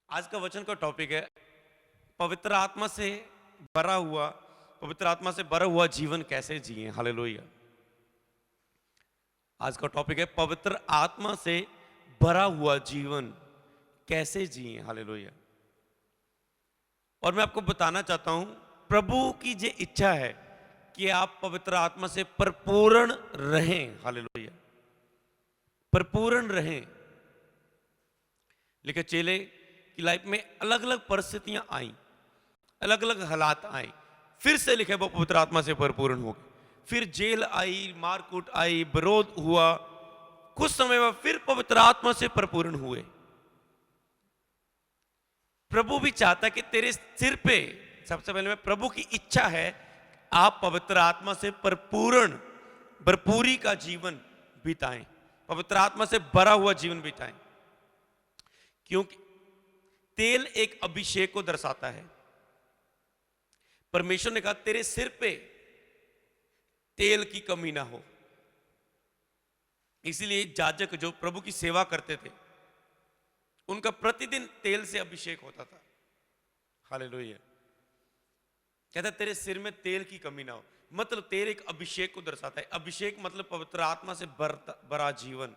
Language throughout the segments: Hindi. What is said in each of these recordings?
आज का वचन का टॉपिक है पवित्र आत्मा से भरा हुआ पवित्र आत्मा से भरा हुआ जीवन कैसे जिए। हालेलुया। आज का टॉपिक है पवित्र आत्मा से भरा हुआ जीवन कैसे जिए। हालेलुया। और मैं आपको बताना चाहता हूं प्रभु की जो इच्छा है कि आप पवित्र आत्मा से परिपूर्ण रहें। हालेलुया। परिपूर्ण रहें। लेकिन चेले की लाइफ में अलग अलग परिस्थितियां आई, अलग अलग हालात आए, फिर से लिखे वो पवित्र आत्मा से परिपूर्ण हो गए। फिर जेल आई, मारकूट आई, विरोध हुआ, कुछ समय बाद फिर पवित्र आत्मा से परिपूर्ण हुए। प्रभु भी चाहता कि तेरे सिर पे, सबसे पहले में प्रभु की इच्छा है आप पवित्र आत्मा से परिपूर्ण भरपूरी का जीवन बिताएं, पवित्र आत्मा से भरा हुआ जीवन बिताएं। क्योंकि तेल एक अभिषेक को दर्शाता है। परमेश्वर ने कहा तेरे सिर पे तेल की कमी ना हो। इसीलिए याजक जो प्रभु की सेवा करते थे उनका प्रतिदिन तेल से अभिषेक होता था। हालेलुया। कहता तेरे सिर में तेल की कमी ना हो, मतलब तेल एक अभिषेक को दर्शाता है। अभिषेक मतलब पवित्र आत्मा से भरा जीवन।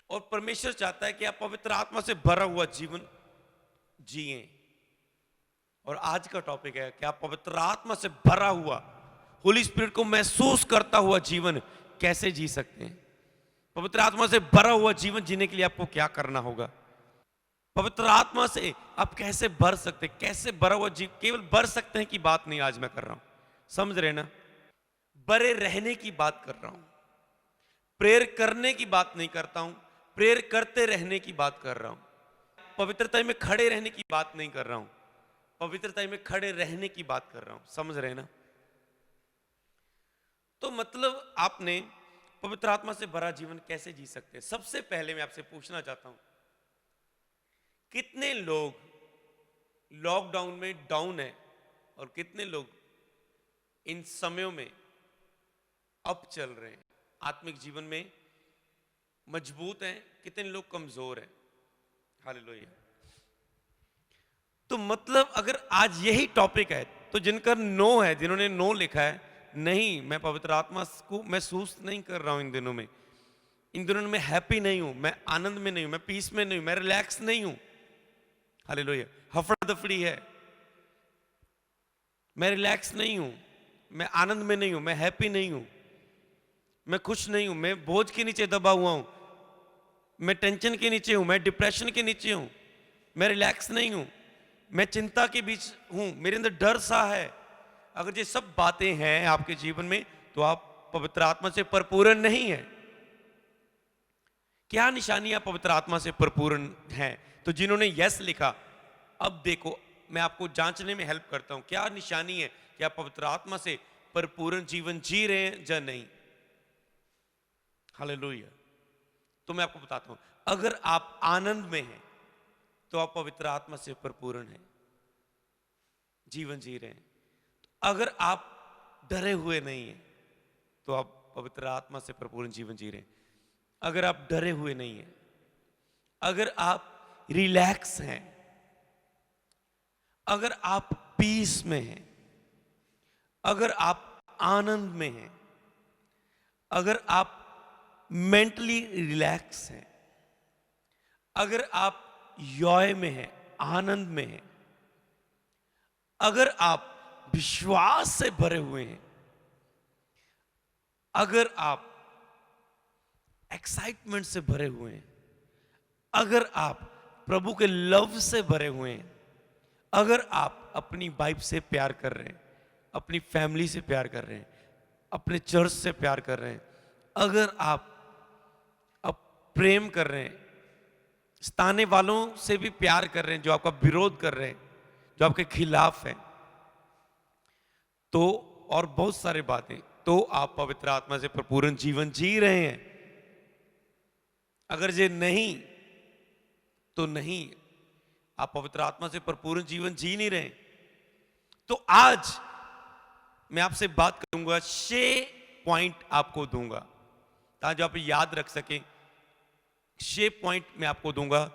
और परमेश्वर चाहता है कि आप पवित्र आत्मा से भरा हुआ जीवन जिए। और आज का टॉपिक है कि आप पवित्र आत्मा से भरा हुआ, होली स्पिरिट को महसूस करता हुआ जीवन कैसे जी सकते हैं। पवित्र आत्मा से भरा हुआ जीवन जीने के लिए आपको क्या करना होगा। पवित्र आत्मा से आप कैसे भर सकते हैं, कैसे भरा हुआ जीवन। केवल भर सकते हैं की बात नहीं आज मैं कर रहा हूं, समझ रहे ना। भरे रहने की बात कर रहा हूं, प्रेयर करने की बात नहीं करता हूं, प्रेयर करते रहने की बात कर रहा हूं। पवित्रता में खड़े रहने की बात नहीं कर रहा हूं, पवित्रता में खड़े रहने की बात कर रहा हूं। समझ रहे ना। तो मतलब आपने पवित्र आत्मा से भरा जीवन कैसे जी सकते हैं। सबसे पहले मैं आपसे पूछना चाहता हूं कितने लोग लॉकडाउन में डाउन है और कितने लोग इन समयों में अप चल रहे हैं, आत्मिक जीवन में मजबूत हैं, कितने लोग कमजोर हैं। हालेलुया। तो मतलब अगर आज यही टॉपिक है तो जिनका नो है, जिन्होंने नो लिखा है, नहीं मैं पवित्र आत्मा को महसूस नहीं कर रहा हूं इन दिनों में हैप्पी नहीं हूं, मैं आनंद में नहीं हूं, मैं पीस में नहीं हूं, मैं रिलैक्स नहीं हूं। हालेलुया। हफड़ा दफड़ी है, मैं रिलैक्स नहीं हूं, मैं आनंद में नहीं हूं, मैं हैप्पी नहीं हूं, मैं खुश नहीं हूं, मैं बोझ के नीचे दबा हुआ हूं, मैं टेंशन के नीचे हूं, मैं डिप्रेशन के नीचे हूं, मैं रिलैक्स नहीं हूं, मैं चिंता के बीच हूं, मेरे अंदर डर सा है। अगर ये सब बातें हैं आपके जीवन में तो आप पवित्र आत्मा से परिपूर्ण नहीं है। क्या निशानी आप पवित्र आत्मा से परिपूर्ण हैं। तो जिन्होंने यस लिखा, अब देखो मैं आपको जांचने में हेल्प करता हूं क्या निशानी है कि आप पवित्र आत्मा से परिपूर्ण जीवन जी रहे हैं या नहीं। हालेलुया। तो मैं आपको बताता हूं, अगर आप आनंद में हैं तो आप पवित्र आत्मा से परिपूर्ण हैं, जीवन जी रहे हैं। अगर आप डरे हुए नहीं हैं तो आप पवित्र आत्मा से परिपूर्ण जीवन जी रहे हैं। अगर आप डरे हुए नहीं हैं, अगर आप रिलैक्स हैं, अगर आप पीस में हैं, अगर आप आनंद में हैं, अगर आप मेंटली रिलैक्स हैं, अगर आप यॉय में हैं, आनंद में हैं, अगर आप विश्वास से भरे हुए हैं, अगर आप एक्साइटमेंट से भरे हुए हैं, अगर आप प्रभु के लव से भरे हुए हैं, अगर आप अपनी वाइफ से प्यार कर रहे हैं, अपनी फैमिली से प्यार कर रहे हैं, अपने चर्च से प्यार कर रहे हैं, अगर आप अब प्रेम कर रहे हैं, सताने वालों से भी प्यार कर रहे हैं, जो आपका विरोध कर रहे हैं, जो आपके खिलाफ हैं, तो और बहुत सारी बातें, तो आप पवित्र आत्मा से परिपूर्ण जीवन जी रहे हैं। अगर ये नहीं तो नहीं, आप पवित्र आत्मा से परिपूर्ण जीवन जी नहीं रहे। तो आज मैं आपसे बात करूंगा, 6 पॉइंट आपको दूंगा ताकि आप याद रख सकें। 6 पॉइंट मैं आपको दूंगा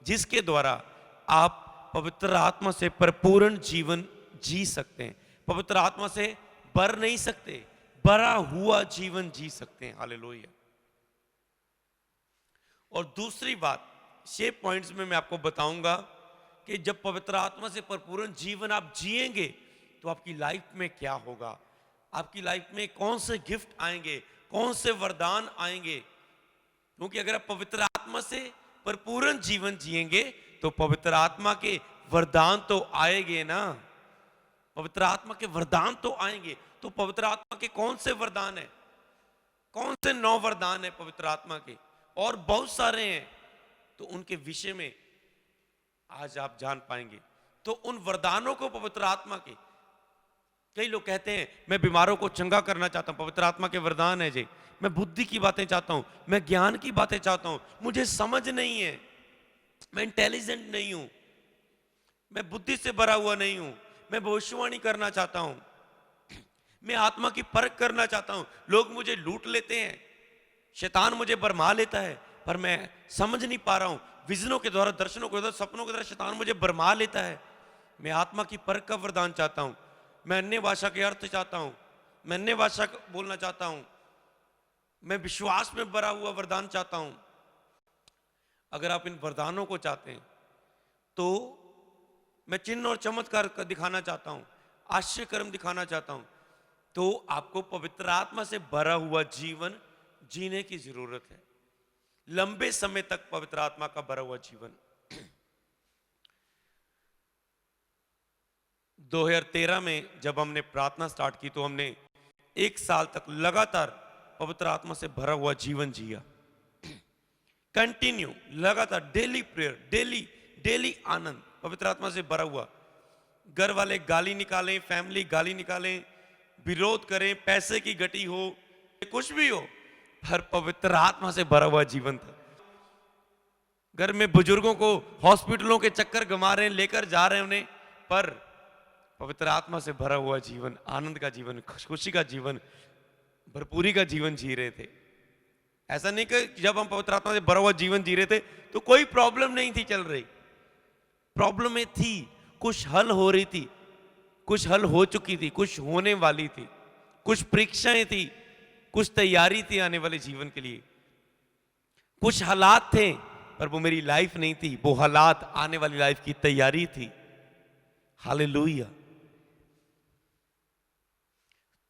जिसके द्वारा आप पवित्र आत्मा से परिपूर्ण जीवन जी सकते हैं। पवित्र आत्मा से भर नहीं सकते, भरा हुआ जीवन जी सकते हैं। हालेलुया। और दूसरी बात, 6 पॉइंट्स में मैं आपको बताऊंगा कि जब पवित्र आत्मा से परिपूर्ण जीवन आप जिएंगे तो आपकी लाइफ में क्या होगा, आपकी लाइफ में कौन से गिफ्ट आएंगे, कौन से वरदान आएंगे। क्योंकि अगर आप पवित्र आत्मा से परिपूर्ण जीवन जिएंगे तो पवित्र आत्मा के वरदान तो आएंगे ना, पवित्र आत्मा के वरदान तो आएंगे। तो पवित्र आत्मा के कौन से वरदान है, कौन से 9 वरदान है पवित्र आत्मा के, और बहुत सारे हैं, तो उनके विषय में आज आप जान पाएंगे। तो उन वरदानों को पवित्र आत्मा के, कई लोग कहते हैं मैं बीमारों को चंगा करना चाहता हूं, पवित्र आत्मा के वरदान है जी। मैं बुद्धि की बातें चाहता हूं, मैं ज्ञान की बातें चाहता हूं, मुझे समझ नहीं है, मैं इंटेलिजेंट नहीं हूं, मैं बुद्धि से भरा हुआ नहीं हूं, मैं भविष्यवाणी करना चाहता हूं, मैं आत्मा की परख करना चाहता हूं, लोग मुझे लूट लेते हैं, शैतान मुझे भरमा लेता है, पर मैं समझ नहीं पा रहा हूं, विजनों के द्वारा, दर्शनों के द्वारा, सपनों के द्वारा शैतान मुझे भरमा लेता है। मैं आत्मा की परख का वरदान चाहता हूं, मैं अन्य भाषा के अर्थ चाहता हूं, मैं अन्य भाषा बोलना चाहता हूं, मैं विश्वास में भरा हुआ वरदान चाहता हूं। अगर आप इन वरदानों को चाहते हैं तो मैं चिन्ह और चमत्कार दिखाना चाहता हूं, आश्चर्य कर्म दिखाना चाहता हूं, तो आपको पवित्र आत्मा से भरा हुआ जीवन जीने की जरूरत है, लंबे समय तक पवित्र आत्मा का भरा हुआ जीवन। 2013 में जब हमने प्रार्थना स्टार्ट की तो हमने 1 साल तक लगातार पवित्र आत्मा से भरा हुआ जीवन जिया, कंटिन्यू, लगातार, डेली प्रेयर, डेली आनंद, पवित्र आत्मा से भरा हुआ। घर वाले गाली निकालें, फैमिली गाली निकालें, विरोध करें, पैसे की गटी हो, कुछ भी हो, हर पवित्र आत्मा से भरा हुआ जीवन था। घर में बुजुर्गों को हॉस्पिटलों के चक्कर घुमा रहे हैं, लेकर जा रहे हैं उन्हें, पर पवित्र आत्मा से भरा हुआ जीवन, आनंद का जीवन, खुशी का जीवन, भरपूरी का जीवन जी रहे थे। ऐसा नहीं कि जब हम पवित्र आत्मा से भरा हुआ जीवन जी रहे थे तो कोई प्रॉब्लम नहीं थी चल रही, प्रॉब्लम में थी, कुछ हल हो रही थी, कुछ हल हो चुकी थी, कुछ होने वाली थी, कुछ परीक्षाएं थी, कुछ तैयारी थी आने वाले जीवन के लिए, कुछ हालात थे, पर वो मेरी लाइफ नहीं थी, वो हालात आने वाली लाइफ की तैयारी थी। हालेलुया।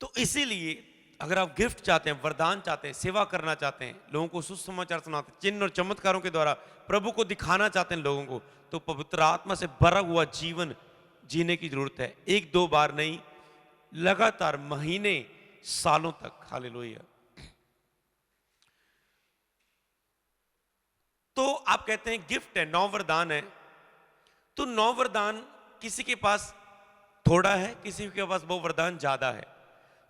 तो इसीलिए अगर आप गिफ्ट चाहते हैं, वरदान चाहते हैं, सेवा करना चाहते हैं, लोगों को सुसमाचार सुनाते हैं, चिन्ह और चमत्कारों के द्वारा प्रभु को दिखाना चाहते हैं लोगों को, तो पवित्र आत्मा से भरा हुआ जीवन जीने की जरूरत है। 1-2 बार नहीं, लगातार महीने, सालों तक। हालेलुया। तो आप कहते हैं गिफ्ट है, 9 वरदान है, तो 9 वरदान किसी के पास थोड़ा है, किसी के पास वो वरदान ज्यादा है,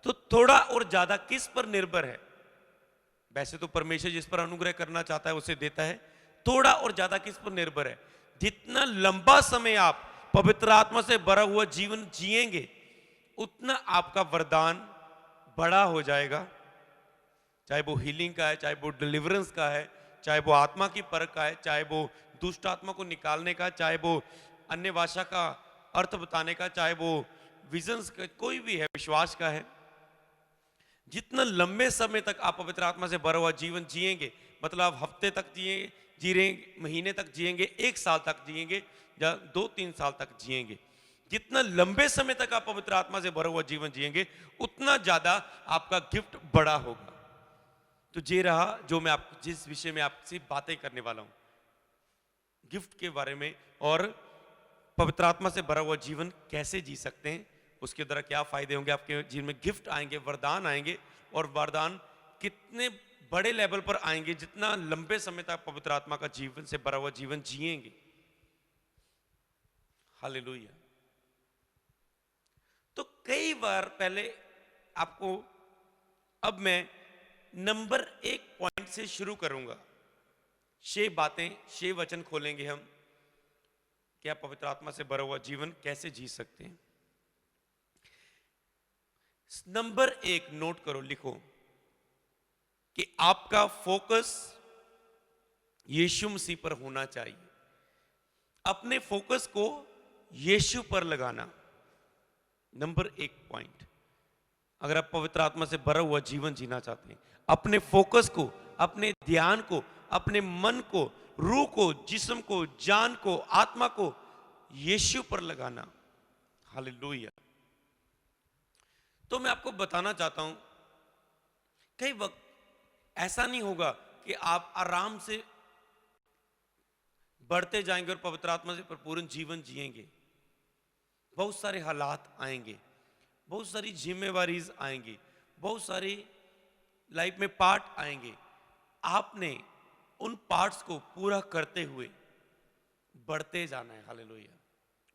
तो थोड़ा और ज्यादा किस पर निर्भर है? वैसे तो परमेश्वर जिस पर अनुग्रह करना चाहता है उसे देता है, थोड़ा और ज्यादा किस पर निर्भर है? जितना लंबा समय आप पवित्र आत्मा से भरा हुआ जीवन जिएंगे उतना आपका वरदान बड़ा हो जाएगा, चाहे वो हीलिंग का है, चाहे वो डिलीवरेंस का है, चाहे वो आत्मा की परख का है, चाहे वो दुष्ट आत्मा को निकालने का, चाहे वो अन्य भाषा का अर्थ बताने का, चाहे वो विजन्स का, कोई भी है, विश्वास का है। जितना लंबे समय तक आप पवित्र आत्मा से भरा हुआ जीवन जिएंगे, मतलब आप हफ्ते तक जी रहे, महीने तक जिएंगे, 1 साल तक जिएंगे, या 2-3 साल तक जिएंगे, जितना लंबे समय तक आप पवित्र आत्मा से भरा हुआ जीवन जिएंगे उतना ज्यादा आपका गिफ्ट बड़ा होगा। तो ये रहा जो मैं आप जिस विषय में आपसे बातें करने वाला हूं, गिफ्ट के बारे में, और पवित्र आत्मा से भरा हुआ जीवन कैसे जी सकते हैं, उसके द्वारा क्या फायदे होंगे, आपके जीवन में गिफ्ट आएंगे, वरदान आएंगे, और वरदान कितने बड़े लेवल पर आएंगे जितना लंबे समय तक पवित्र आत्मा का जीवन से भरा हुआ जीवन जिएंगे। हालेलुया। तो कई बार पहले आपको, अब मैं नंबर 1 पॉइंट से शुरू करूंगा, 6 बातें, 6 वचन खोलेंगे हम कि आप पवित्र आत्मा से भरा हुआ जीवन कैसे जी सकते हैं। नंबर 1 नोट करो, लिखो कि आपका फोकस यीशु मसीह पर होना चाहिए। अपने फोकस को यीशु पर लगाना। नंबर 1 पॉइंट, अगर आप पवित्र आत्मा से भरा हुआ जीवन जीना चाहते हैं, अपने फोकस को, अपने ध्यान को, अपने मन को, रूह को, जिस्म को, जान को, आत्मा को यीशु पर लगाना। हालेलुया। तो मैं आपको बताना चाहता हूं, कई वक्त ऐसा नहीं होगा कि आप आराम से बढ़ते जाएंगे और पवित्र आत्मा से परिपूर्ण जीवन जिएंगे। बहुत सारे हालात आएंगे, बहुत सारी जिम्मेवारीज आएंगी, बहुत सारी लाइफ में पार्ट आएंगे। आपने उन पार्ट्स को पूरा करते हुए बढ़ते जाना है। हालेलुया।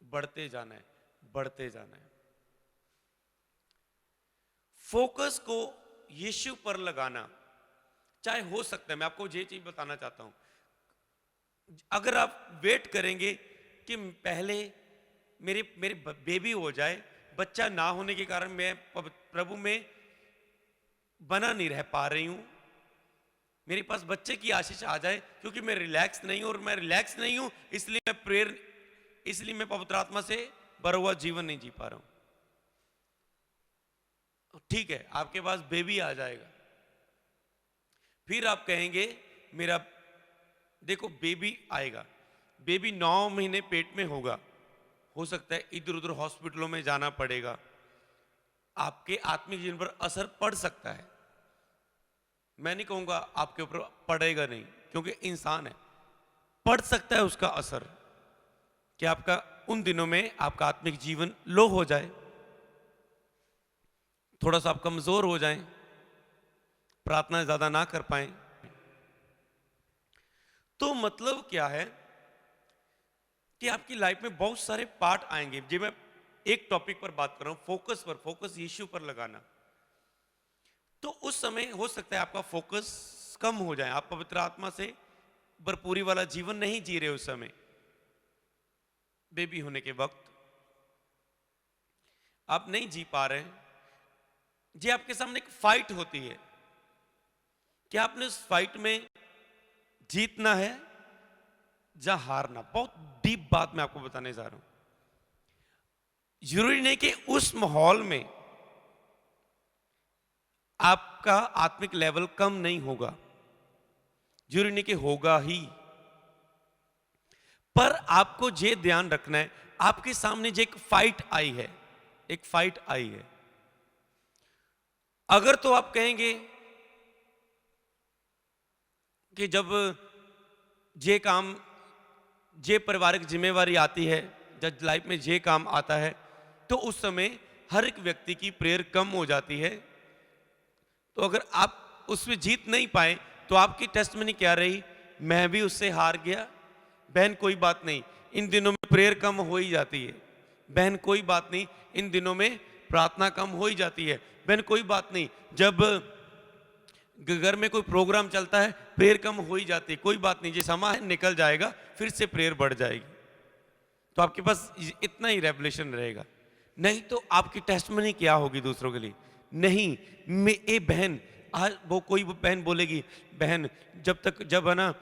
बढ़ते जाना है, बढ़ते जाना है। फोकस को यीशु पर लगाना, चाहे हो सकता है, मैं आपको ये चीज बताना चाहता हूं, अगर आप वेट करेंगे कि पहले मेरे बेबी हो जाए, बच्चा ना होने के कारण मैं प्रभु में बना नहीं रह पा रही हूं, मेरे पास बच्चे की आशीष आ जाए, क्योंकि मैं रिलैक्स नहीं हूं, और मैं रिलैक्स नहीं हूं इसलिए मैं पवित्र आत्मा से भरा हुआ जीवन नहीं जी पा रहा हूं। ठीक है, आपके पास बेबी आ जाएगा, फिर आप कहेंगे मेरा, देखो बेबी आएगा, बेबी 9 महीने पेट में होगा, हो सकता है इधर उधर हॉस्पिटलों में जाना पड़ेगा, आपके आत्मिक जीवन पर असर पड़ सकता है। मैं नहीं कहूंगा आपके ऊपर पड़ेगा नहीं, क्योंकि इंसान है, पड़ सकता है उसका असर, कि आपका उन दिनों में आपका आत्मिक जीवन लो हो जाए, थोड़ा सा आप कमजोर हो जाएं, प्रार्थना ज्यादा ना कर पाए। तो मतलब क्या है कि आपकी लाइफ में बहुत सारे पार्ट आएंगे। जी मैं एक टॉपिक पर बात कर रहा हूं, फोकस पर, फोकस यीशु पर लगाना। तो उस समय हो सकता है आपका फोकस कम हो जाए, आप पवित्र आत्मा से भरपूरी वाला जीवन नहीं जी रहे उस समय। बेबी होने के वक्त आप नहीं जी पा रहे हैं, जी आपके सामने एक फाइट होती है कि आपने उस फाइट में जीतना है या हारना। बहुत डीप बात मैं आपको बताने जा रहा हूं। जरूरी नहीं कि उस माहौल में आपका आत्मिक लेवल कम नहीं होगा, जरूरी नहीं कि होगा ही, पर आपको ये ध्यान रखना है, आपके सामने जो एक फाइट आई है, एक फाइट आई है, अगर तो आप कहेंगे कि जब ये काम, ये पारिवारिक जिम्मेवारी आती है, जब लाइफ में ये काम आता है, तो उस समय हर एक व्यक्ति की प्रेयर कम हो जाती है। तो अगर आप उसमें जीत नहीं पाए तो आपकी टेस्टमनी क्या रही? मैं भी उससे हार गया। बहन कोई बात नहीं, इन दिनों में प्रेयर कम हो ही जाती है। बहन कोई बात नहीं, इन दिनों में प्रार्थना कम हो ही जाती है। बहन कोई बात नहीं, जब घर में कोई प्रोग्राम चलता है प्रेयर कम हो ही जाती है। कोई बात नहीं, जैसा समय निकल जाएगा फिर से प्रेयर बढ़ जाएगी। तो आपके पास इतना ही रेवलेशन रहेगा, नहीं तो आपकी टेस्टमनी क्या होगी दूसरों के लिए? नहीं, मैं ए बहन, आज वो कोई बहन बोलेगी, बहन जब है ना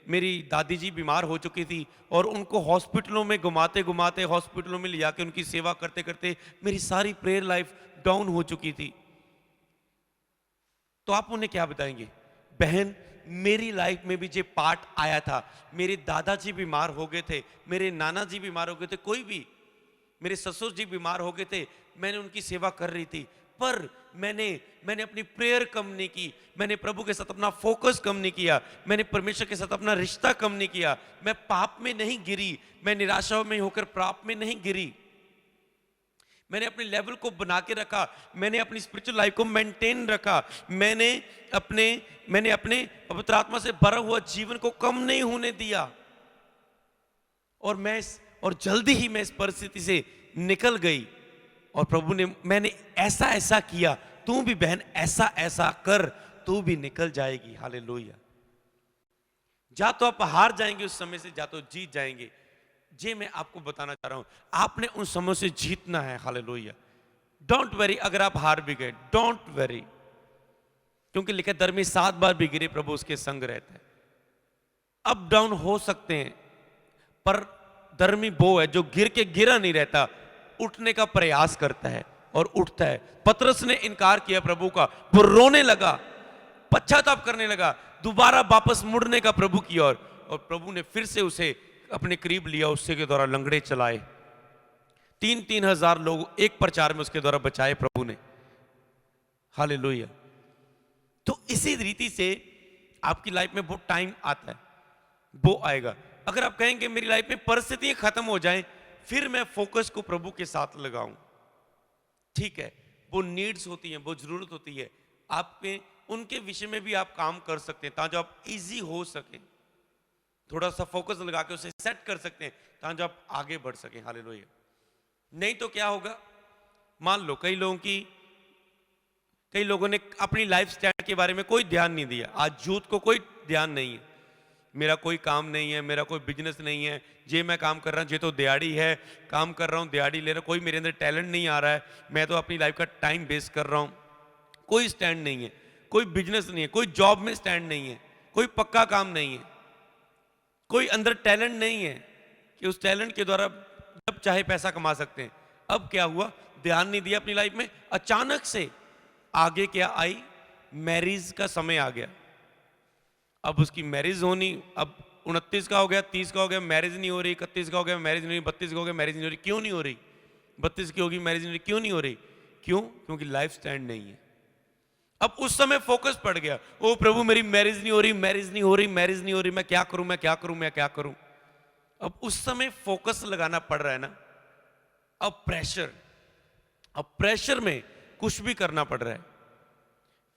मेरी दादी जी बीमार हो चुकी थी और उनको हॉस्पिटलों में घुमाते घुमाते, हॉस्पिटलों में ले जाके उनकी सेवा करते करते मेरी सारी प्रेयर लाइफ डाउन हो चुकी थी। तो आप उन्हें क्या बताएंगे? बहन मेरी लाइफ में भी जो पार्ट आया था, मेरे दादाजी बीमार हो गए थे, मेरे नाना जी बीमार हो गए थे, कोई भी, मेरे ससुर जी बीमार हो गए थे, मैंने उनकी सेवा कर रही थी, पर मैंने अपनी प्रेयर कम नहीं की, मैंने प्रभु के साथ अपना फोकस कम नहीं किया, मैंने परमेश्वर के साथ अपना रिश्ता कम नहीं किया, मैं पाप में नहीं गिरी, मैं निराशा में होकर पाप में नहीं गिरी, मैंने अपने लेवल को बना के रखा, मैंने अपनी स्पिरिचुअल लाइफ को मेंटेन रखा, मैंने अपने पवित्र आत्मा से भरा हुआ जीवन को कम नहीं होने दिया, और जल्दी ही मैं इस परिस्थिति से निकल गई। और प्रभु ने, मैंने ऐसा ऐसा किया, तू भी बहन ऐसा ऐसा कर, तू भी निकल जाएगी। हालेलुया। जा तो आप हार जाएंगे उस समय से, जा तो जीत जाएंगे। जे मैं आपको बताना चाह रहा हूं, आपने उन समय से जीतना है। हालेलुया। डोंट वरी अगर आप हार भी गए, डोंट वरी, क्योंकि लिखा है धर्मी 7 बार भी गिरे प्रभु उसके संग रहता है। अप डाउन हो सकते हैं, पर धर्मी वो है जो गिर के गिरा नहीं रहता, उठने का प्रयास करता है और उठता है। पतरस ने इनकार किया प्रभु का, वो रोने लगा, पश्चाताप करने लगा, दोबारा वापस मुड़ने का प्रभु की ओर, और प्रभु ने फिर से उसे अपने करीब लिया, उससे के द्वारा लंगड़े चलाए। 3-3 हजार लोग एक प्रचार में उसके द्वारा बचाए प्रभु ने। हालेलुया। तो इसी रीति से आपकी लाइफ में वो टाइम आता है, वो आएगा। अगर आप कहेंगे मेरी लाइफ में परिस्थितियां खत्म हो जाएं, फिर मैं फोकस को प्रभु के साथ लगाऊं, ठीक है, वो नीड्स होती हैं, वो जरूरत होती है आप पे, उनके विषय में भी आप काम कर सकते हैं ताकि आप इजी हो सके, थोड़ा सा फोकस लगा के उसे सेट कर सकते हैं ताकि आप आगे बढ़ सकें। हालेलुया। नहीं तो क्या होगा, मान लो कई लोगों ने अपनी लाइफ स्टाइल के बारे में कोई ध्यान नहीं दिया। आज यूथ को कोई ध्यान नहीं है, मेरा कोई काम नहीं है, मेरा कोई बिजनेस नहीं है, जे मैं काम कर रहा हूँ, जे तो दिहाड़ी है, काम कर रहा हूँ, दिहाड़ी ले रहा हूँ, कोई मेरे अंदर टैलेंट नहीं आ रहा है, मैं तो अपनी लाइफ का टाइम वेस्ट कर रहा हूँ। कोई स्टैंड नहीं है, कोई बिजनेस नहीं है, कोई जॉब में स्टैंड नहीं है, कोई पक्का काम नहीं है, कोई अंदर टैलेंट नहीं है कि उस टैलेंट के द्वारा जब चाहे पैसा कमा सकते हैं। अब क्या हुआ, ध्यान नहीं दिया अपनी लाइफ में, अचानक से आगे क्या आई, मैरिज का समय आ गया। अब उसकी मैरिज होनी, अब 29 का हो गया, 30 का हो गया, मैरिज नहीं हो रही, 31 का हो गया, मैरिज नहीं हो रही, 32 का हो गया, मैरिज नहीं हो रही। क्यों नहीं हो रही? 32 की होगी, मैरिज नहीं हो रही, क्यों नहीं हो रही? क्यों? क्योंकि लाइफ स्टैंड नहीं है। अब उस समय फोकस पड़ गया, ओ प्रभु मेरी मैरिज नहीं हो रही, मैरिज नहीं हो रही, मैरिज नहीं हो रही, मैं क्या करूं, मैं क्या करूं, मैं क्या करूं। अब उस समय फोकस लगाना पड़ रहा है ना। अब प्रेशर में कुछ भी करना पड़ रहा है।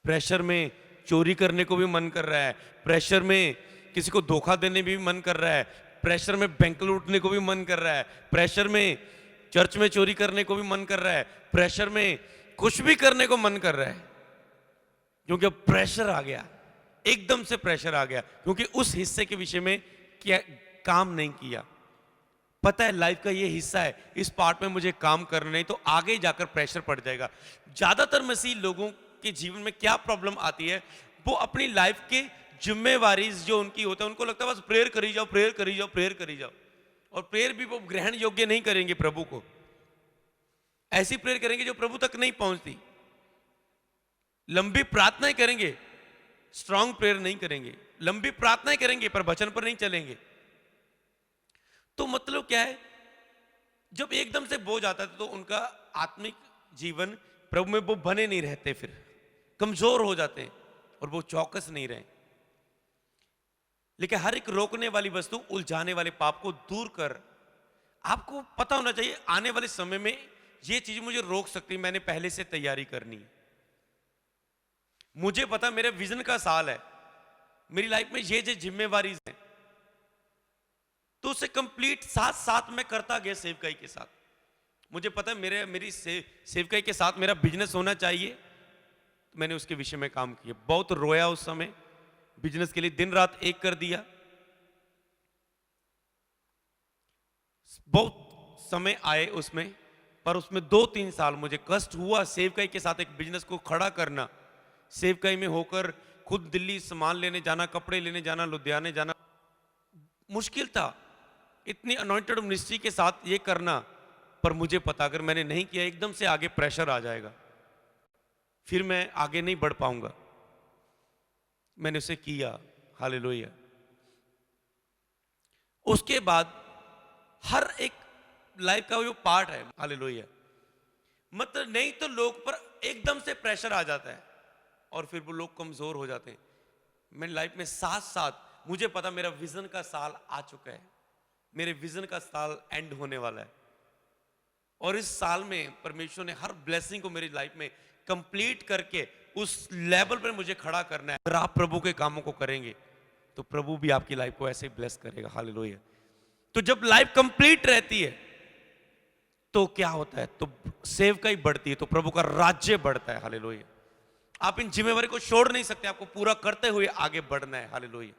प्रेशर में चोरी करने को भी मन कर रहा है, प्रेशर में किसी को धोखा देने भी मन कर रहा है, प्रेशर में बैंक लूटने को भी मन कर रहा है, प्रेशर में चर्च में चोरी करने को भी मन कर रहा है, प्रेशर में कुछ भी करने को मन कर रहा है, क्योंकि अब प्रेशर आ गया, एकदम से प्रेशर आ गया, क्योंकि उस हिस्से के विषय में क्या काम नहीं किया। पता है लाइफ का ये हिस्सा है, इस पार्ट में मुझे काम करना नहीं तो आगे जाकर प्रेशर पड़ जाएगा। ज्यादातर मसीह लोगों के जीवन में क्या प्रॉब्लम आती है, वो अपनी लाइफ के जिम्मेवारी जो उनकी होता है, उनको लगता है बस प्रेयर करी जाओ, प्रेयर करी जाओ, प्रेयर करी जाओ, और प्रेयर भी वो ग्रहण योग्य नहीं करेंगे प्रभु को। ऐसी प्रेयर करेंगे जो प्रभु तक नहीं पहुंचती। लंबी प्रार्थनाएं करेंगे, स्ट्रांग प्रेयर नहीं करेंगे, लंबी प्रार्थनाएं करेंगे पर वचन पर नहीं चलेंगे। तो मतलब क्या है, जब एकदम से बोझ आता है तो उनका आत्मिक जीवन प्रभु में वो बने नहीं रहते, फिर कमजोर हो जाते हैं और वो चौकस नहीं रहे। लेकिन हर एक रोकने वाली वस्तु, उलझाने वाले पाप को दूर कर, आपको पता होना चाहिए आने वाले समय में ये चीज मुझे रोक सकती है, मैंने पहले से तैयारी करनी है। मुझे पता मेरे विजन का साल है, मेरी लाइफ में ये जिम्मेवारी है, तो उसे कंप्लीट साथ साथ में करता गया सेवकाई के साथ। मुझे पता है मेरी सेवकाई के साथ मेरा बिजनेस होना चाहिए, मैंने उसके विषय में काम किया। बहुत रोया उस समय, बिजनेस के लिए दिन रात एक कर दिया, बहुत समय आए उसमें, पर उसमें 2-3 साल मुझे कष्ट हुआ सेवकाई के साथ एक बिजनेस को खड़ा करना। सेवकाई में होकर खुद दिल्ली सामान लेने जाना, कपड़े लेने जाना, लुधियाने जाना मुश्किल था, इतनी अनॉइंटेड मिनिस्ट्री के साथ ये करना। पर मुझे पता अगर मैंने नहीं किया एकदम से आगे प्रेशर आ जाएगा, फिर मैं आगे नहीं बढ़ पाऊंगा। मैंने उसे किया। हालेलुया। उसके बाद हर एक लाइफ का वो पार्ट है। हालेलुया। मतलब नहीं तो लोग पर एकदम से प्रेशर आ जाता है और फिर वो लोग कमजोर हो जाते हैं। मेरी लाइफ में साथ साथ मुझे पता मेरा विजन का साल आ चुका है, मेरे विजन का साल एंड होने वाला है, और इस साल में परमेश्वर ने हर ब्लेसिंग को मेरी लाइफ में कंप्लीट करके उस लेवल पर मुझे खड़ा करना है। अगर आप प्रभु के कामों को करेंगे तो प्रभु भी आपकी लाइफ को ऐसे ब्लेस करेगा। हालेलुया। तो जब लाइफ कंप्लीट रहती है तो क्या होता है, तो सेवकाई बढ़ती है, तो प्रभु का राज्य बढ़ता है। हालेलुया। आप इन जिम्मेवारी को छोड़ नहीं सकते, आपको पूरा करते हुए आगे बढ़ना है। हालेलुया।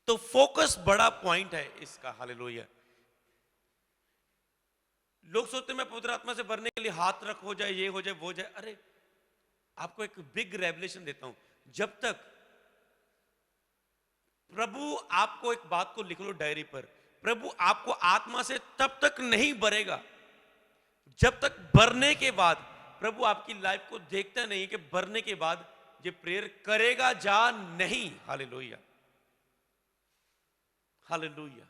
तो फोकस बड़ा पॉइंट है इसका। हालेलुया। लोग सोचते हैं मैं पवित्र आत्मा से भरने के लिए हाथ रख, हो जाए, ये हो जाए, वो हो जाए। अरे आपको एक बिग रेवलेशन देता हूं, जब तक प्रभु आपको एक बात को लिख लो डायरी पर, प्रभु आपको आत्मा से तब तक नहीं भरेगा जब तक भरने के बाद प्रभु आपकी लाइफ को देखता नहीं कि भरने के बाद ये प्रेयर करेगा या नहीं। Hallelujah, hallelujah.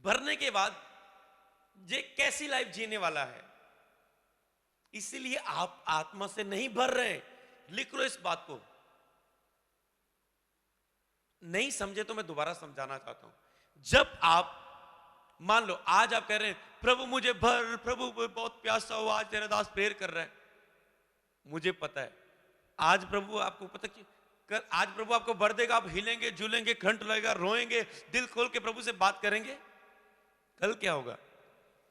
भरने के बाद ये कैसी लाइफ जीने वाला है, इसीलिए आप आत्मा से नहीं भर रहे। लिख लो इस बात को, नहीं समझे तो मैं दोबारा समझाना चाहता हूं। जब आप मान लो आज आप कह रहे हैं प्रभु मुझे भर, प्रभु बहुत प्यासा हो, आज तेरा दास प्रेयर कर रहा है, मुझे पता है आज प्रभु आपको पता कि आज प्रभु आपको भर देगा, आप हिलेंगे झूलेंगे, घंट लगेगा, रोएंगे, दिल खोल के प्रभु से बात करेंगे। कल क्या होगा?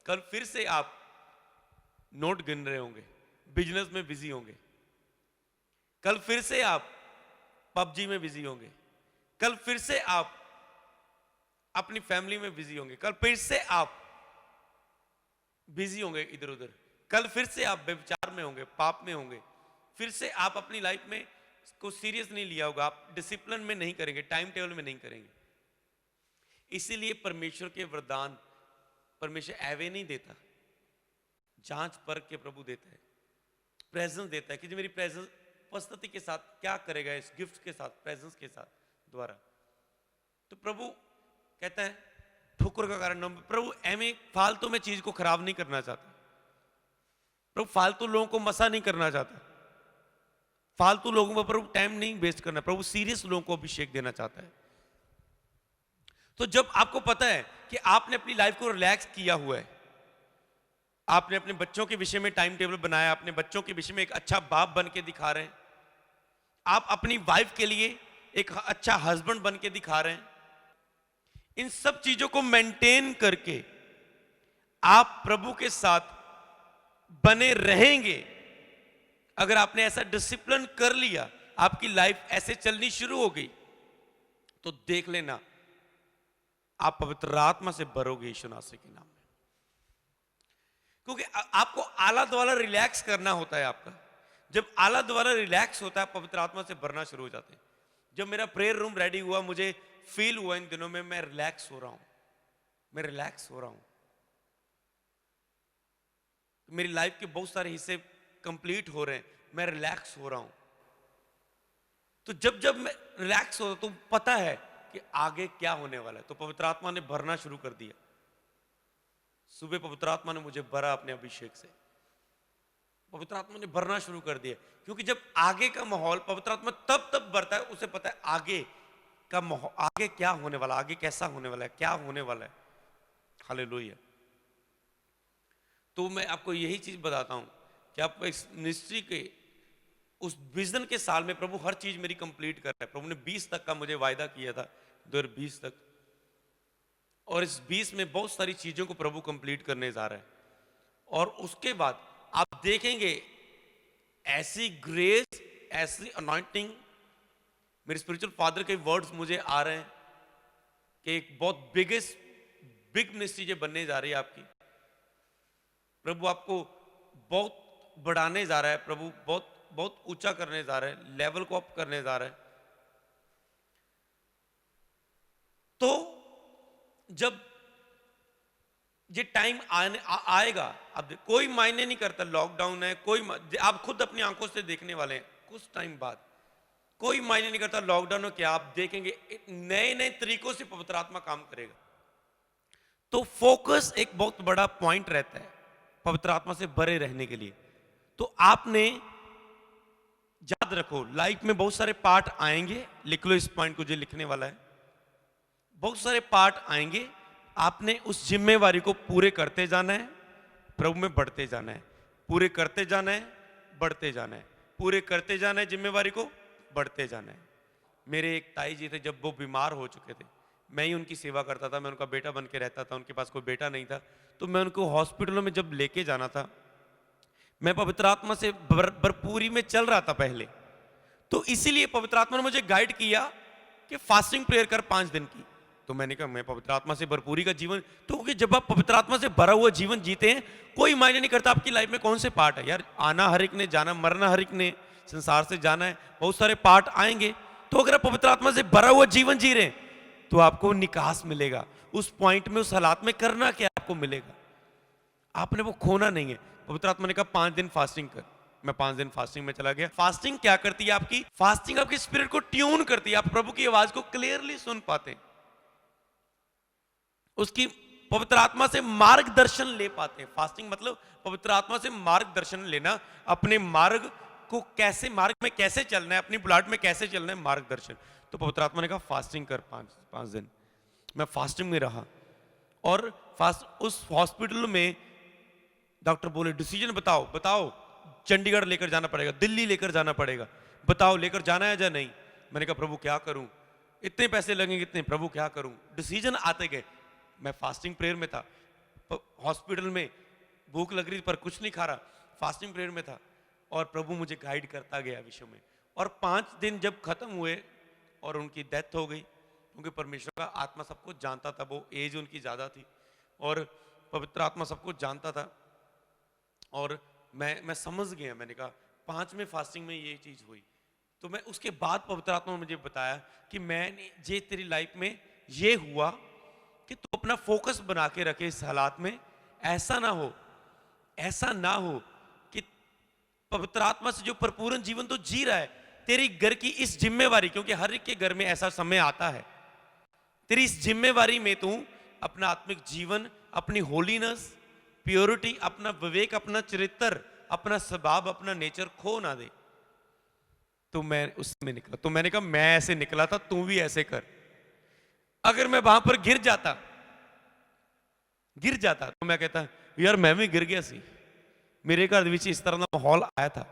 कल फिर से आप नोट गिन रहे होंगे, बिजनेस में बिजी होंगे, कल फिर से आप पबजी में बिजी होंगे, कल फिर से आप अपनी फैमिली में बिजी होंगे, कल फिर से आप बिजी होंगे इधर उधर, कल फिर से आप व्यभिचार में होंगे, पाप में होंगे, फिर से आप अपनी लाइफ में को सीरियस नहीं लिया होगा, आप डिसिप्लिन में नहीं करेंगे, टाइम टेबल में नहीं करेंगे। इसीलिए परमेश्वर के वरदान परमेश्वर एवे नहीं देता, जांच परख के प्रभु देता है, प्रेजेंस देता है कि जो मेरी प्रेजेंस उपस्थिति के साथ क्या करेगा, इस गिफ्ट के साथ, प्रेजेंस के साथ द्वारा। तो प्रभु कहता है ठोकर का कारण, प्रभु एमे फालतू में चीज को खराब नहीं करना चाहता, प्रभु फालतू लोगों को मसा नहीं करना चाहता, फालतू लोगों पर प्रभु टाइम नहीं वेस्ट करना, प्रभु सीरियस लोगों को अभिषेक देना चाहता है। तो जब आपको पता है कि आपने अपनी लाइफ को रिलैक्स किया हुआ है, आपने अपने बच्चों के विषय में टाइम टेबल बनाया, अपने बच्चों के विषय में एक अच्छा बाप बन के दिखा रहे हैं, आप अपनी वाइफ के लिए एक अच्छा हस्बैंड बन के दिखा रहे हैं, इन सब चीजों को मेंटेन करके आप प्रभु के साथ बने रहेंगे। अगर आपने ऐसा डिसिप्लिन कर लिया, आपकी लाइफ ऐसे चलनी शुरू हो गई, तो देख लेना आप पवित्र आत्मा से भरोगे यीशु नासरी के नाम में। क्योंकि आपको आला द्वारा रिलैक्स करना होता है आपका, जब आला द्वारा रिलैक्स होता है पवित्र आत्मा से भरना शुरू हो जाते हैं। जब मेरा प्रेयर रूम रेडी हुआ, मुझे फील हुआ इन दिनों में मैं रिलैक्स हो रहा हूं, मैं रिलैक्स हो रहा हूं, मेरी लाइफ के बहुत सारे हिस्से कंप्लीट हो रहे हैं, मैं रिलैक्स हो रहा हूं। तो जब जब मैं रिलैक्स हो रहा हूं तो पता है कि आगे क्या होने वाला है, तो पवित्र आत्मा ने भरना शुरू कर दिया। सुबह पवित्र आत्मा ने मुझे भरा अपने अभिषेक से, पवित्र आत्मा ने भरना शुरू कर दिया। क्योंकि जब आगे का माहौल पवित्र आत्मा तब भरता है, उसे पता है आगे का माहौल, आगे क्या होने वाला, आगे कैसा होने वाला है, क्या होने वाला है। हालेलुया। तो मैं आपको यही चीज बताता हूं कि आप इस मिनिस्ट्री के उस विजन के साल में प्रभु हर चीज मेरी कंप्लीट कर रहा है। प्रभु ने 20 तक का मुझे वायदा किया था, 2020 तक, और इस 20 में बहुत सारी चीजों को प्रभु कंप्लीट करने जा रहा है। और उसके बाद आप देखेंगे ऐसी ग्रेस, ऐसी अनॉइंटिंग, मेरे स्पिरिचुअल फादर के वर्ड्स मुझे आ रहे हैं कि एक बहुत बिग मिनिस्ट्री बनने जा रही है आपकी। प्रभु आपको बहुत बढ़ाने जा रहा है, प्रभु बहुत ऊंचा करने जा रहा है, लेवल को अप करने जा रहा है। तो जब ये टाइम आएगा, अब कोई मायने नहीं करता, लॉकडाउन है, कोई आप खुद अपनी आंखों से देखने वाले हैं कुछ टाइम बाद, कोई मायने नहीं करता लॉकडाउन हो क्या, आप देखेंगे नए नए तरीकों से पवित्र आत्मा काम करेगा। तो फोकस एक बहुत बड़ा पॉइंट रहता है पवित्र आत्मा से भरे रहने के लिए। तो आपने याद रखो, लाइफ में बहुत सारे पार्ट आएंगे, लिख लो इस पॉइंट को जो लिखने वाला है, बहुत सारे पार्ट आएंगे, आपने उस जिम्मेवारी को पूरे करते जाना है, प्रभु में बढ़ते जाना है, पूरे करते जाना है, बढ़ते जाना है, पूरे करते जाना है, जिम्मेवारी को बढ़ते जाना है। मेरे एक ताई जी थे, जब वो बीमार हो चुके थे, मैं ही उनकी सेवा करता था, मैं उनका बेटा बन के रहता था, उनके पास कोई बेटा नहीं था, तो मैं उनको हॉस्पिटलों में जब लेके जाना था, मैं पवित्र आत्मा से भरपूरी में चल रहा था पहले, तो इसीलिए पवित्र आत्मा ने मुझे गाइड किया कि फास्टिंग प्रेयर कर 5 दिन की। तो मैंने कहा मैं पवित्र आत्मा से भरपूरी का जीवन, तो क्योंकि जब आप पवित्र आत्मा से भरा हुआ जीवन जीते हैं, कोई मायने नहीं करता आपकी लाइफ में कौन से पार्ट है। यार आना हर एक ने, जाना मरना हर एक ने, संसार से जाना है, बहुत सारे पार्ट आएंगे। तो अगर आप पवित्र आत्मा से भरा हुआ जीवन जी रहे हैं, तो आपको निकास मिलेगा। उस पॉइंट में, उस हालात में करना क्या आपको मिलेगा, आपने वो खोना नहीं है। पवित्र आत्मा ने कहा 5 दिन फास्टिंग कर। मैं 5 दिन फास्टिंग में चला गया। फास्टिंग क्या करती है आपकी? फास्टिंग आपकी स्पिरिट को ट्यून करती है, आप प्रभु की आवाज को क्लियरली सुन पाते हैं, उसकी पवित्र आत्मा से मार्गदर्शन ले पाते हैं। फास्टिंग मतलब पवित्र आत्मा से मार्गदर्शन लेना, अपने मार्ग को कैसे, मार्ग में कैसे चलना है, अपनी बुलाहट में कैसे चलना है, मार्गदर्शन। तो पवित्र आत्मा ने कहा फास्टिंग कर 5 दिन। मैं फास्टिंग में रहा और उस हॉस्पिटल में डॉक्टर बोले डिसीजन बताओ, बताओ चंडीगढ़ लेकर जाना पड़ेगा, दिल्ली लेकर जाना पड़ेगा, बताओ लेकर जाना है या नहीं। मैंने कहा प्रभु क्या करूं, इतने पैसे लगेंगे, इतने, प्रभु क्या करूं। डिसीजन आते गए। मैं फास्टिंग प्रेयर में था, हॉस्पिटल में भूख लग रही पर कुछ नहीं खा रहा, फास्टिंग प्रेयर में था और प्रभु मुझे गाइड करता गया विषय में। और 5 दिन जब खत्म हुए और उनकी डेथ हो गई, क्योंकि परमेश्वर का आत्मा सब कुछ जानता था, वो एज उनकी ज्यादा थी और पवित्र आत्मा सब कुछ जानता था। और मैं समझ गया, मैंने कहा 5वें फास्टिंग में ये चीज हुई। तो मैं उसके बाद पवित्र आत्मा ने मुझे बताया कि मैंने ये तेरी लाइफ में ये हुआ कि तू अपना फोकस बना के रखे इस हालात में। ऐसा ना हो, ऐसा ना हो कि पवित्र आत्मा से जो परिपूर्ण जीवन तो जी रहा है, तेरी घर की इस जिम्मेवारी, क्योंकि हर एक के घर में ऐसा समय आता है, तेरी इस जिम्मेवारी में तू अपना आत्मिक जीवन, अपनी होलीनेस, प्योरिटी, अपना विवेक, अपना चरित्र, अपना स्वभाव, अपना नेचर खो ना दे। तो मैं उसमें निकला। तो मैंने कहा मैं ऐसे निकला था, तू भी ऐसे कर। अगर मैं वहां पर गिर जाता तो मैं कहता यार मैं भी गिर गया सी, मेरे घर विच इस तरह का माहौल आया था,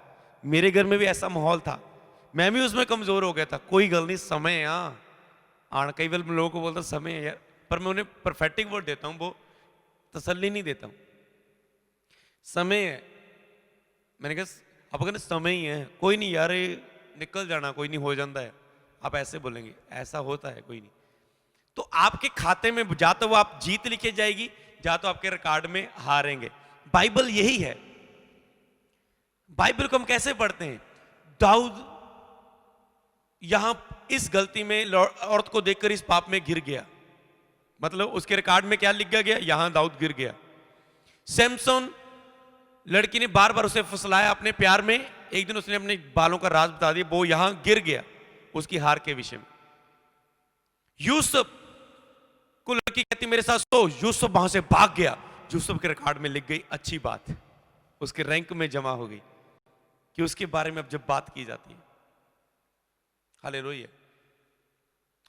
मेरे घर में भी ऐसा माहौल था, मैं भी उसमें कमजोर हो गया था। कोई गल नहीं, समय है। आन कई बार लोगों को बोलता समय है यार, पर मैं उन्हें परफेक्टिव वर्ड देता हूं, वो तसल्ली नहीं देता हूं। समय है। मैंने कहा आप कहते समय ही है, कोई नहीं यार निकल जाना, कोई नहीं हो जाता है। आप ऐसे बोलेंगे, ऐसा होता है कोई नहीं। तो आपके खाते में जा तो वो आप जीत लिखे जाएगी, जा तो आपके रिकॉर्ड में हारेंगे। बाइबल यही है। बाइबल को हम कैसे पढ़ते हैं? दाऊद यहां इस गलती में औरत को देखकर इस पाप में गिर गया, मतलब उसके रिकॉर्ड में क्या लिख गया, यहां दाऊद गिर गया। सैमसन, लड़की ने बार बार उसे फुसलाया अपने प्यार में, एक दिन उसने अपने बालों का राज बता दिया, वो यहां गिर गया उसकी हार के विषय में। यूसुफ को लड़की कहती मेरे साथ सो, यूसुफ वहां से भाग गया, यूसुफ के रिकॉर्ड में लिख गई अच्छी बात, उसके रैंक में जमा हो गई कि उसके बारे में अब जब बात की जाती है। हालेलुया।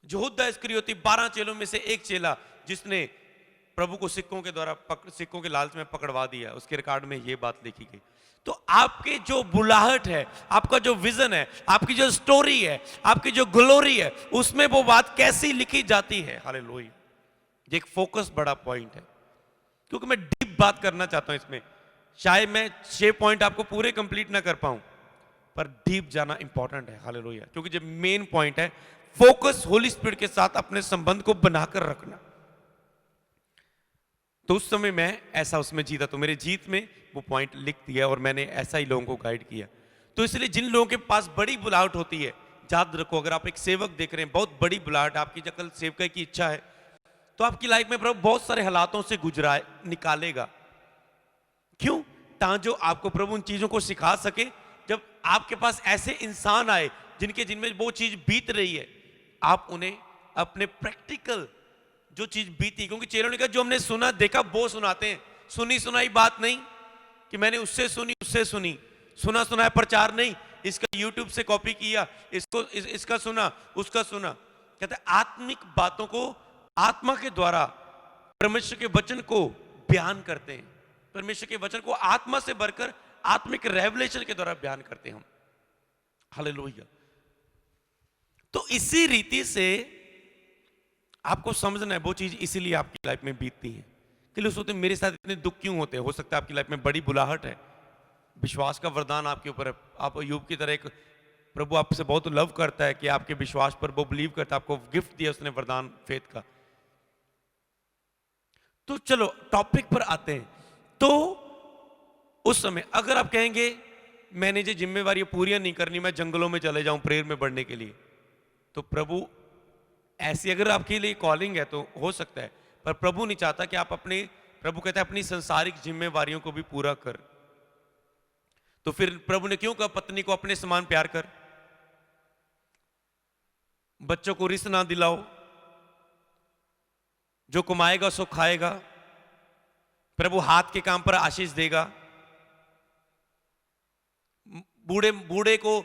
यहूदा इस्करियोती 12 चेलों में से एक चेला जिसने प्रभु को सिक्कों के द्वारा सिक्कों के लालच में पकड़वा दिया, उसके रिकॉर्ड में यह बात लिखी गई। तो आपके जो बुलाहट है, आपका जो विजन है, आपकी जो स्टोरी है, आपकी जो ग्लोरी है, उसमें वो बात कैसी लिखी जाती है। हालेलुया। ये एक फोकस बड़ा पॉइंट है, क्योंकि मैं डीप बात करना चाहता हूं इसमें। शायद मैं 6 पॉइंट आपको पूरे कंप्लीट ना कर पाऊं, पर डीप जाना इंपॉर्टेंट है। हालेलुया। क्योंकि जो मेन पॉइंट है, फोकस होली स्पिरिट के साथ अपने संबंध को बनाकर रखना। तो उस समय मैं ऐसा उसमें जीता, तो मेरे जीत में वो पॉइंट लिख दिया और मैंने ऐसा ही लोगों को गाइड किया। तो इसलिए जिन लोगों के पास बड़ी बुलाहट होती है, याद रखो, अगर आप एक सेवक देख रहे हैं, बहुत बड़ी बुलाहट, आपकी जकल सेवक की इच्छा है, तो आपकी लाइफ में प्रभु बहुत सारे हालातों से गुजरा निकालेगा। क्यों? ताकि आपको प्रभु उन चीजों को सिखा सके। जब आपके पास ऐसे इंसान आए जिनमें वो चीज बीत रही है, आप उन्हें अपने प्रैक्टिकल जो चीज बीती, क्योंकि चेलों ने कहा जो हमने सुना देखा वो सुनाते हैं। सुनी सुनाई बात नहीं कि मैंने उससे सुनी उससे सुनी, सुना सुनाया प्रचार नहीं, इसका यूट्यूब से कॉपी किया, इसका सुना उसका सुना। कहते आत्मिक बातों को आत्मा के द्वारा परमेश्वर के वचन को बयान करते हैं, परमेश्वर के वचन को आत्मा से भरकर आत्मिक रेवलेशन के द्वारा बयान करते हैं हम। हालेलुया। तो इसी रीति से आपको समझना है वो चीज, इसीलिए आपकी लाइफ में बीतती है। कि लोग सोचते मेरे साथ इतने दुख क्यों होते हैं? हो सकता है आपकी लाइफ में बड़ी बुलाहट है, विश्वास का वरदान आपके ऊपर है, आप अय्यूब की तरह, एक प्रभु आपसे बहुत लव करता है कि आपके विश्वास पर वो बिलीव करता है, आपको गिफ्ट दिया उसने वरदान फेथ का। तो चलो टॉपिक पर आते हैं। तो उस समय अगर आप कहेंगे मैंने जो जिम्मेवारी पूरी नहीं करनी, मैं जंगलों में चले जाऊं प्रेयर में बढ़ने के लिए, तो प्रभु ऐसी अगर आपके लिए कॉलिंग है तो हो सकता है, पर प्रभु नहीं चाहता कि आप अपने, प्रभु कहता है अपनी संसारिक जिम्मेवारियों को भी पूरा कर। तो फिर प्रभु ने क्यों कहा पत्नी को अपने समान प्यार कर, बच्चों को रिश्त ना दिलाओ, जो कमाएगा सो खाएगा, प्रभु हाथ के काम पर आशीष देगा, बूढ़े बूढ़े को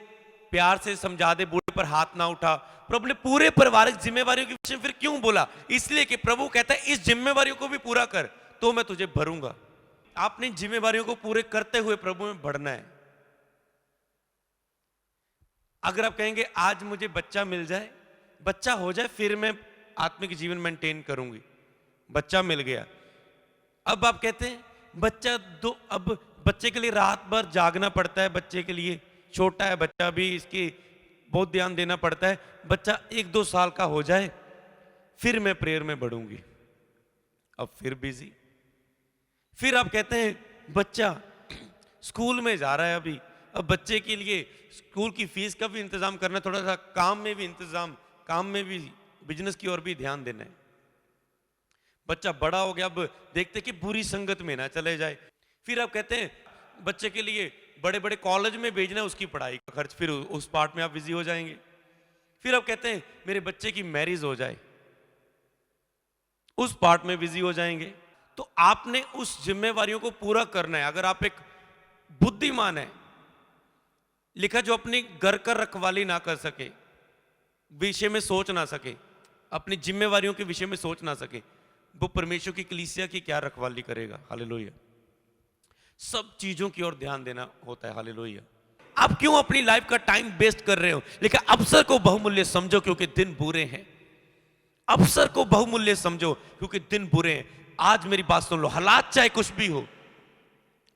प्यार से समझा दे, बूढ़े पर हाथ ना उठा। प्रभु ने पूरे पारिवारिक जिम्मेवारियों के विषय में फिर क्यों बोला, इसलिए कि प्रभु कहता है इस जिम्मेवारियों को भी पूरा कर तो मैं तुझे भरूंगा। आपने जिम्मेवारियों को पूरे करते हुए प्रभु में बढ़ना है। अगर आप कहेंगे आज मुझे बच्चा मिल जाए, बच्चा हो जाए, फिर मैं आत्मिक जीवन मेंटेन करूंगी, बच्चा मिल गया, अब आप कहते हैं बच्चा दो, अब बच्चे के लिए रात भर जागना पड़ता है, बच्चे के लिए छोटा है बच्चा भी, इसके बहुत ध्यान देना पड़ता है, बच्चा 1-2 साल का हो जाए फिर मैं प्रेयर में बढ़ूंगी। अब फिर बिजी, फिर आप कहते हैं बच्चा स्कूल में जा रहा है अभी, अब बच्चे के लिए स्कूल की फीस का भी इंतजाम करना, थोड़ा सा काम में भी इंतजाम, काम में भी, बिजनेस की ओर भी ध्यान देना है। बच्चा बड़ा हो गया, अब देखते कि बुरी संगत में ना चले जाए। फिर आप कहते हैं बच्चे के लिए बड़े बड़े कॉलेज में भेजना है, उसकी पढ़ाई का खर्च, फिर उस पार्ट में आप बिजी हो जाएंगे। फिर आप कहते हैं मेरे बच्चे की मैरिज हो जाए, उस पार्ट में बिजी हो जाएंगे। तो आपने उस जिम्मेवारियों को पूरा करना है। अगर आप एक बुद्धिमान है, लिखा जो अपनी घर का रखवाली ना कर सके, विषय में सोच ना सके, अपनी जिम्मेवारियों के विषय में सोच ना सके, वो परमेश्वर की कलीसिया की क्या रखवाली करेगा। हालेलुया। सब चीजों की ओर ध्यान देना होता है। हालेलुया। आप क्यों अपनी लाइफ का टाइम वेस्ट कर रहे हो, लेकिन अवसर को बहुमूल्य समझो क्योंकि दिन बुरे हैं। अवसर को बहुमूल्य समझो क्योंकि दिन बुरे हैं। आज मेरी बात सुन लो, हालात चाहे कुछ भी हो,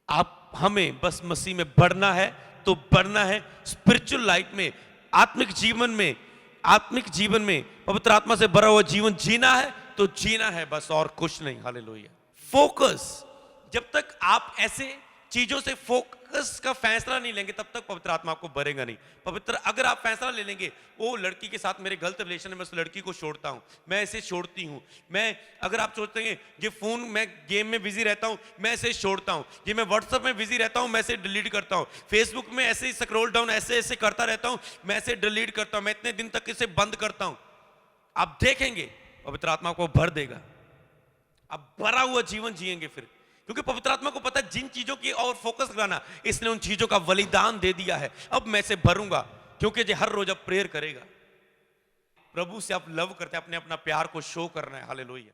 आप हमें बस मसीह में बढ़ना है तो बढ़ना है। स्पिरिचुअल लाइफ में, आत्मिक जीवन में, आत्मिक जीवन में पवित्र आत्मा से भरा हुआ जीवन जीना है तो जीना है, बस और कुछ नहीं। हालेलुया। फोकस, जब तक आप ऐसे चीजों से फोकस का फैसला नहीं लेंगे तब तक पवित्र आत्मा आपको भरेगा नहीं। पवित्र, अगर आप फैसला ले लेंगे वो लड़की के साथ मेरे गलत रिलेशन है, मैं उस लड़की को छोड़ता हूं, मैं ऐसे छोड़ती हूं, मैं, अगर आप सोचते हैं ये फोन, मैं गेम में बिजी रहता हूं, मैं ऐसे छोड़ता हूं, ये मैं व्हाट्सएप में बिजी रहता हूं, मैं ऐसे डिलीट करता हूं, फेसबुक में ऐसे ही स्क्रॉल डाउन ऐसे ऐसे करता रहता हूं, मैं ऐसे डिलीट करता हूं, मैं इतने दिन तक इसे बंद करता हूं, आप देखेंगे पवित्र आत्मा को भर देगा। आप भरा हुआ जीवन जिएंगे फिर, क्योंकि पवित्र आत्मा को पता है जिन चीजों की और फोकस करना, इसने उन चीजों का बलिदान दे दिया है। अब मैं इसे भरूंगा क्योंकि ये हर रोज अब प्रेयर करेगा। प्रभु से आप लव करते हैं, अपने अपना प्यार को शो करना है। हालेलुया।